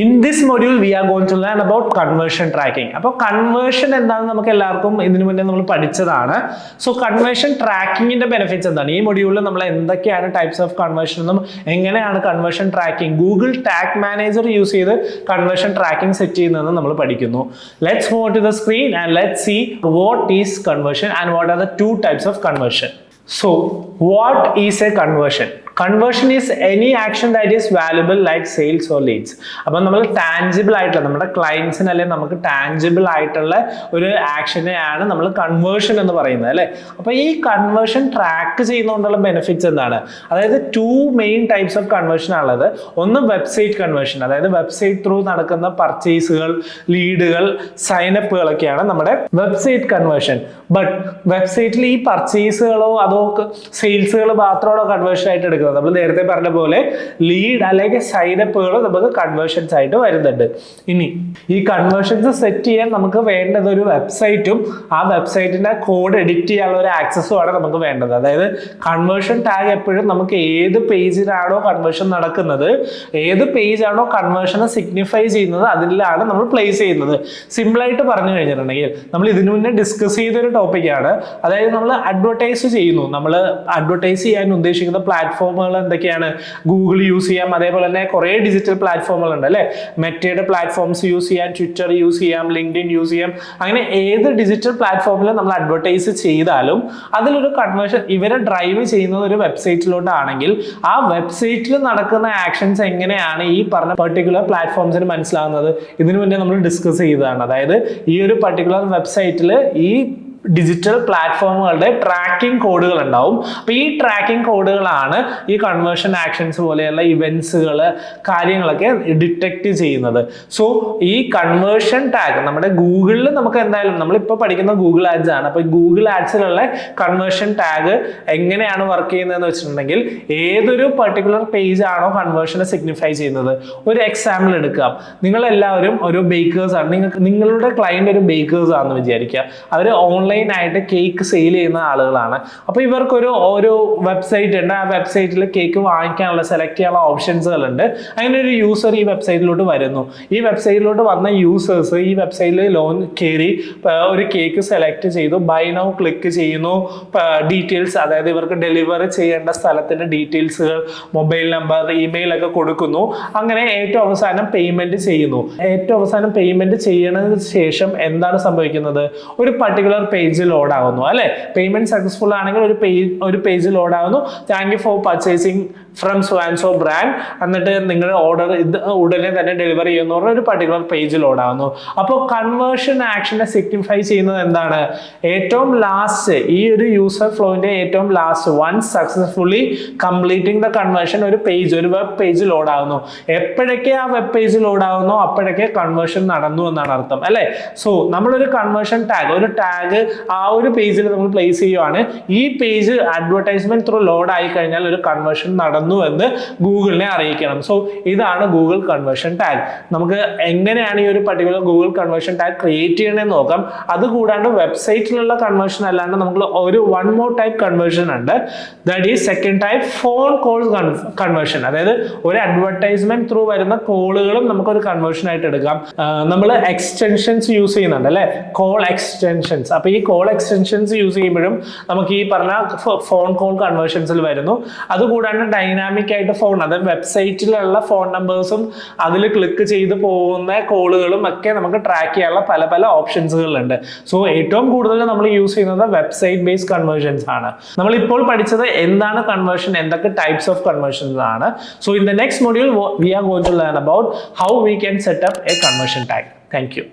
In this module, we are going to learn about conversion tracking. അപ്പോൾ conversion എന്താണെന്ന് നമുക്ക് എല്ലാവർക്കും ഇതിനു മുന്നേ നമ്മൾ പഠിച്ചതാണ്. സോ കൺവേർഷൻ ട്രാക്കിങ്ങിന്റെ ബെനിഫിറ്റ്സ് എന്താണ്? ഈ മൊഡ്യൂളിൽ നമ്മൾ എന്തൊക്കെയാണ് ടൈപ്സ് ഓഫ് കൺവേർഷൻ എന്നും എങ്ങനെയാണ് conversion tracking Google tag manager use ചെയ്ത് കൺവേർഷൻ ട്രാക്കിംഗ് സെറ്റ് ചെയ്യുന്നതെന്ന് നമ്മൾ പഠിക്കുന്നു. Let's move to the screen and let's see what is conversion and what are the two types of conversion. So what is a conversion? Conversion is any action that is valuable like sales or leads. അപ്പോൾ നമ്മൾ tangible ആയിട്ടുള്ള നമ്മുടെ ക്ലയൻസിന് അല്ലെങ്കിൽ നമുക്ക് tangible ആയിട്ടുള്ള ഒരു ആക്ഷനെയാണ് നമ്മൾ conversion എന്ന് പറയുന്നത് അല്ലേ. അപ്പോൾ ഈ കൺവേർഷൻ ട്രാക്ക് ചെയ്യുന്നതുകൊണ്ടുള്ള ബെനിഫിറ്റ്സ് എന്താണ്? അതായത് two main types of conversion ആണുള്ളത്. ഒന്ന് വെബ്സൈറ്റ് കൺവേർഷൻ, അതായത് വെബ്സൈറ്റ് ത്രൂ നടക്കുന്ന പർച്ചേസുകൾ, ലീഡുകൾ, സൈനപ്പുകളൊക്കെയാണ് നമ്മുടെ വെബ്സൈറ്റ് കൺവേർഷൻ. ബട്ട് വെബ്സൈറ്റിൽ ഈ പർച്ചേസുകളോ അതോ സെയിൽസുകൾ മാത്രമാണോ കൺവേർഷൻ ആയിട്ട് എടുക്കുന്നത്? നമ്മൾ നേരത്തെ പറഞ്ഞ പോലെ ലീഡ് അല്ലെങ്കിൽ സൈനപ്പുകൾ നമുക്ക് കൺവേർഷൻസ് ആയിട്ട് വരുന്നുണ്ട്. ഇനി ഈ കൺവേർഷൻസ് സെറ്റ് ചെയ്യാൻ നമുക്ക് വേണ്ടത് ഒരു വെബ്സൈറ്റും ആ വെബ്സൈറ്റിന്റെ കോഡ് എഡിറ്റ് ചെയ്യാനുള്ള ഒരു ആക്സസും ആണ് നമുക്ക് വേണ്ടത്. അതായത് കൺവേർഷൻ ടാഗ് എപ്പോഴും നമുക്ക് ഏത് പേജിലാണോ കൺവേർഷൻ നടക്കുന്നത്, ഏത് പേജാണോ കൺവേർഷനെ സിഗ്നിഫൈ ചെയ്യുന്നത് അതിലാണ് നമ്മൾ പ്ലേസ് ചെയ്യുന്നത്. സിമ്പിളായിട്ട് പറഞ്ഞു കഴിഞ്ഞിട്ടുണ്ടെങ്കിൽ നമ്മൾ ഇതിനു മുന്നേ ഡിസ്കസ് ചെയ്തൊരു ടോപ്പിക്കാണ്. അതായത് നമ്മൾ അഡ്വർടൈസ് ചെയ്യുന്നു, നമ്മൾ അഡ്വർടൈസ് ചെയ്യാൻ ഉദ്ദേശിക്കുന്ന പ്ലാറ്റ്ഫോമുകൾ എന്തൊക്കെയാണ്? ഗൂഗിൾ യൂസ് ചെയ്യാം, അതേപോലെ തന്നെ കുറേ ഡിജിറ്റൽ പ്ലാറ്റ്ഫോമുകൾ ഉണ്ട് അല്ലേ. മെറ്റയുടെ പ്ലാറ്റ്ഫോംസ് യൂസ് ചെയ്യാം, ട്വിറ്റർ യൂസ് ചെയ്യാം, ലിങ്ക്ഡിൻ യൂസ് ചെയ്യാം. അങ്ങനെ ഏത് ഡിജിറ്റൽ പ്ലാറ്റ്ഫോമിൽ നമ്മൾ അഡ്വർടൈസ് ചെയ്താലും അതിലൊരു കൺവേർഷൻ ഇവരെ ഡ്രൈവ് ചെയ്യുന്നത് ഒരു വെബ്സൈറ്റിലോട്ടാണെങ്കിൽ ആ വെബ്സൈറ്റിൽ നടക്കുന്ന ആക്ഷൻസ് എങ്ങനെയാണ് ഈ പറഞ്ഞ പെർട്ടിക്കുലർ പ്ലാറ്റ്ഫോംസിന് മനസ്സിലാവുന്നത്? ഇതിനു മുന്നേ നമ്മൾ ഡിസ്കസ് ചെയ്തതാണ്. അതായത് ഈ ഒരു പെർട്ടിക്കുലർ വെബ്സൈറ്റിൽ ഈ ഡിജിറ്റൽ പ്ലാറ്റ്ഫോമുകളുടെ ട്രാക്കിംഗ് കോഡുകൾ ഉണ്ടാവും. അപ്പോൾ ഈ ട്രാക്കിംഗ് കോഡുകളാണ് ഈ കൺവേർഷൻ ആക്ഷൻസ് പോലെയുള്ള ഇവൻസുകൾ, കാര്യങ്ങളൊക്കെ ഡിറ്റക്ട് ചെയ്യുന്നത്. സോ ഈ കൺവേർഷൻ ടാഗ് നമ്മുടെ ഗൂഗിളിൽ നമുക്ക് എന്തായാലും നമ്മളിപ്പോൾ പഠിക്കുന്ന ഗൂഗിൾ ആഡ്സ് ആണ്. അപ്പോൾ ഗൂഗിൾ ആഡ്സിലുള്ള കൺവേർഷൻ ടാഗ് എങ്ങനെയാണ് വർക്ക് ചെയ്യുന്നതെന്ന് വെച്ചിട്ടുണ്ടെങ്കിൽ ഏതൊരു പെർട്ടിക്കുലർ പേജ് ആണോ കൺവേർഷനെ സിഗ്നിഫൈ ചെയ്യുന്നത്. ഒരു എക്സാമ്പിൾ എടുക്കാം. നിങ്ങളെല്ലാവരും ഒരു ബേക്കേഴ്സ് ആണ്, നിങ്ങളുടെ ക്ലയന്റ് ഒരു ബേക്കേഴ്സ് ആണെന്ന് വിചാരിക്കുക. അവർ ഓൺലൈൻ ആയിട്ട് കേക്ക് സെയിൽ ചെയ്യുന്ന ആളുകളാണ്. അപ്പോൾ ഇവർക്കൊരു വെബ്സൈറ്റ് ഉണ്ട്. ആ വെബ്സൈറ്റിൽ കേക്ക് വാങ്ങിക്കാനുള്ള സെലക്ട് ചെയ്യാനുള്ള ഓപ്ഷൻസുകൾ ഉണ്ട്. അങ്ങനെ ഒരു യൂസർ ഈ വെബ്സൈറ്റിലോട്ട് വരുന്നു. ഈ വെബ്സൈറ്റിലോട്ട് വന്ന യൂസേഴ്സ് ഈ വെബ്സൈറ്റിൽ ലോൺ കയറി ഒരു കേക്ക് സെലക്ട് ചെയ്തു, ബൈ നൗ ക്ലിക്ക് ചെയ്യുന്നു. ഡീറ്റെയിൽസ്, അതായത് ഇവർക്ക് ഡെലിവറി ചെയ്യേണ്ട സ്ഥലത്തിന്റെ ഡീറ്റെയിൽസുകൾ, മൊബൈൽ നമ്പർ, ഇമെയിൽ ഒക്കെ കൊടുക്കുന്നു. അങ്ങനെ ഏറ്റവും അവസാനം പേയ്മെന്റ് ചെയ്യുന്നു. ഏറ്റവും അവസാനം പേയ്മെന്റ് ചെയ്യണതിന് ശേഷം എന്താണ് സംഭവിക്കുന്നത്? ഒരു പർട്ടിക്കുലർ പേജ് ലോഡ് ആകുന്നു അല്ലെ. പേയ്മെന്റ് സക്സസ്ഫുൾ ആണെങ്കിൽ ഒരു പേജ് ലോഡ് ആകുന്നു. Thank you for purchasing from so and so brand. എന്നിട്ട് നിങ്ങളുടെ ഓർഡർ ഇത് ഉടനെ തന്നെ ഡെലിവറി ചെയ്യുന്ന ഒരു പർട്ടിക്കുലർ പേജ് ലോഡ് ആകുന്നു. അപ്പോൾ കൺവേർഷൻ ആക്ഷനെ സിഗ്നിഫൈ ചെയ്യുന്നത് എന്താണ്? ഏറ്റവും ലാസ്റ്റ് ഈ ഒരു യൂസർ ഫ്ലോന്റെ ഏറ്റവും last once successfully completing the conversion ഒരു വെബ് പേജ് ലോഡ് ആകുന്നു. എപ്പോഴൊക്കെ ആ വെബ് പേജ് ലോഡ് ആകുന്നു അപ്പോഴൊക്കെ കൺവേർഷൻ നടന്നു എന്നാണ് അർത്ഥം അല്ലെ. സോ നമ്മളൊരു കൺവേർഷൻ ടാഗ്, ഒരു ടാഗ് ആ ഒരു പേജിൽ നമ്മൾ പ്ലേസ് ചെയ്യുവാണ്. ഈ പേജ് അഡ്വർടൈസ്മെന്റ് ത്രൂ ലോഡ് ആയി കഴിഞ്ഞാൽ ഒരു കൺവേർഷൻ നടന്നു എന്ന് ഗൂഗിളിനെ അറിയിക്കണം. സോ ഇതാണ് ഗൂഗിൾ കൺവേർഷൻ ടാഗ്. നമുക്ക് എങ്ങനെയാണ് ഈ ഒരു particular Google conversion tag create ചെയ്യണമെന്ന് നോക്കാം. അതുകൂടാണ്ട് വെബ്സൈറ്റിലുള്ള കൺവേർഷൻ അല്ലാണ്ട് നമുക്ക് ഒരു വൺ മോർ ടൈപ്പ് കൺവേർഷൻ ഉണ്ട്. That is second type phone call conversion. അതായത് ഒരു അഡ്വർടൈസ്മെന്റ് ത്രൂ വരുന്ന കോളുകളും നമുക്കൊരു കൺവേർഷൻ ആയിട്ട് എടുക്കാം. നമ്മൾ എക്സ്റ്റൻഷൻസ് യൂസ് ചെയ്യുന്നുണ്ട് അല്ലെ, കോൾ എക്സ്റ്റൻഷൻസ്. അപ്പൊ ഈ കോൾ എക്സ്റ്റൻഷൻസ് യൂസ് ചെയ്യുമ്പോഴും നമുക്ക് ഈ പറഞ്ഞ ഫോൺ കോൾ കൺവേർഷൻസിൽ വരുന്നു. അതുകൂടാണ്ട് ഡൈനാമിക് ആയിട്ട് ഫോൺ, അതായത് വെബ്സൈറ്റിലുള്ള ഫോൺ നമ്പേഴ്സും അതിൽ ക്ലിക്ക് ചെയ്ത് പോകുന്ന കോളുകളും ഒക്കെ നമുക്ക് ട്രാക്ക് ചെയ്യാനുള്ള പല പല ഓപ്ഷൻസുകളുണ്ട്. സോ ഏറ്റവും കൂടുതൽ നമ്മൾ യൂസ് ചെയ്യുന്നത് വെബ്സൈറ്റ് ബേസ്ഡ് കൺവേർഷൻസ് ആണ്. നമ്മൾ ഇപ്പോൾ പഠിച്ചത് എന്താണ് കൺവേർഷൻ, എന്തൊക്കെ ടൈപ്സ് ഓഫ് കൺവേർഷൻസ് ആണ്. So in the next module we are going to learn about how we can set up a conversion tag. Thank U.